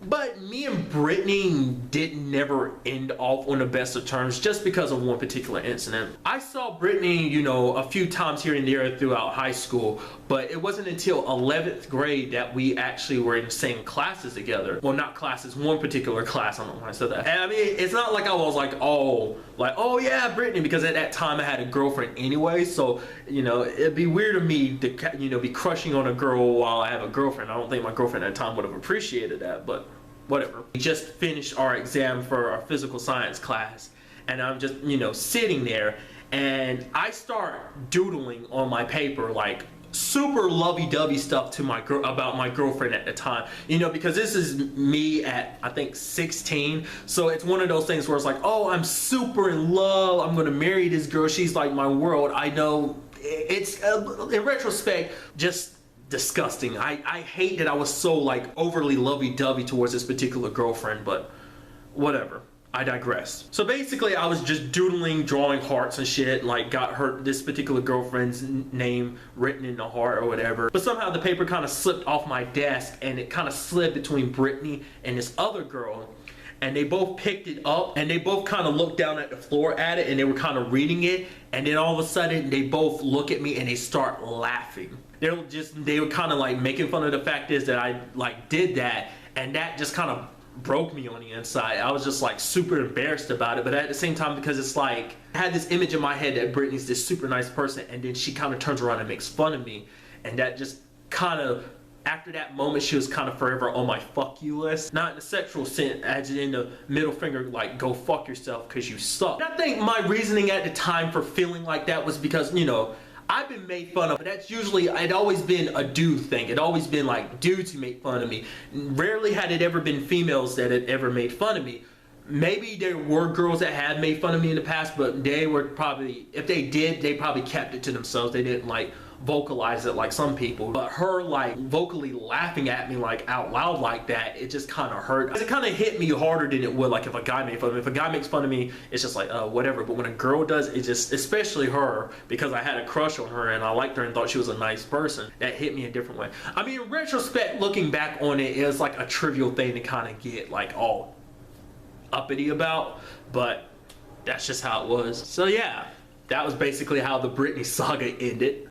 But me and Brittany didn't never end off on the best of terms just because of one particular incident. I saw Brittany, you know, a few times here and there throughout high school, but it wasn't until 11th grade that we actually were in the same classes together. Well, not classes, one particular class, I don't know why I said that. And I mean, it's not like I was like, oh yeah, Brittany, because at that time I had a girlfriend anyway, so, you know, it'd be weird of me to, you know, be crushing on a girl while I have a girlfriend. I don't think my girlfriend at the time would have appreciated that, but whatever. We just finished our exam for our physical science class, and I'm just, you know, sitting there, and I start doodling on my paper, like super lovey-dovey stuff to my girl about my girlfriend at the time, you know, because this is me at I think 16, so it's one of those things where it's like, oh, I'm super in love, I'm gonna marry this girl, she's like my world. I know it's in retrospect just disgusting. I hate that I was so like overly lovey-dovey towards this particular girlfriend, but whatever. I digress. So basically I was just doodling, drawing hearts and shit, like got this particular girlfriend's name written in the heart or whatever. But somehow the paper kind of slipped off my desk and it kind of slid between Brittany and this other girl. And they both picked it up and they both kind of looked down at the floor at it and they were kind of reading it. And then all of a sudden they both look at me and they start laughing. They were kind of like making fun of the fact is that I like did that, and that just kind of broke me on the inside. I was just like super embarrassed about it, but at the same time, because it's like I had this image in my head that Brittany's this super nice person, and then she kind of turns around and makes fun of me, and that just kind of, after that moment, she was kind of forever on my fuck you list. Not in a sexual sense, as in the middle finger, like go fuck yourself because you suck. And I think my reasoning at the time for feeling like that was because, you know, I've been made fun of, but that's usually, it'd always been a dude thing. It'd always been like dudes who make fun of me. Rarely had it ever been females that had ever made fun of me. Maybe there were girls that had made fun of me in the past, but they were probably, if they did, they probably kept it to themselves. They didn't like vocalize it like some people. But her like vocally laughing at me like out loud like that, it just kind of hurt. It kind of hit me harder than it would like if a guy made fun of me. If a guy makes fun of me, it's just like whatever. But when a girl does, it just, especially her, because I had a crush on her and I liked her and thought she was a nice person, that hit me a different way. I mean, in retrospect, looking back on it, it was like a trivial thing to kind of get like all uppity about, but that's just how it was. So yeah, that was basically how the Britney saga ended.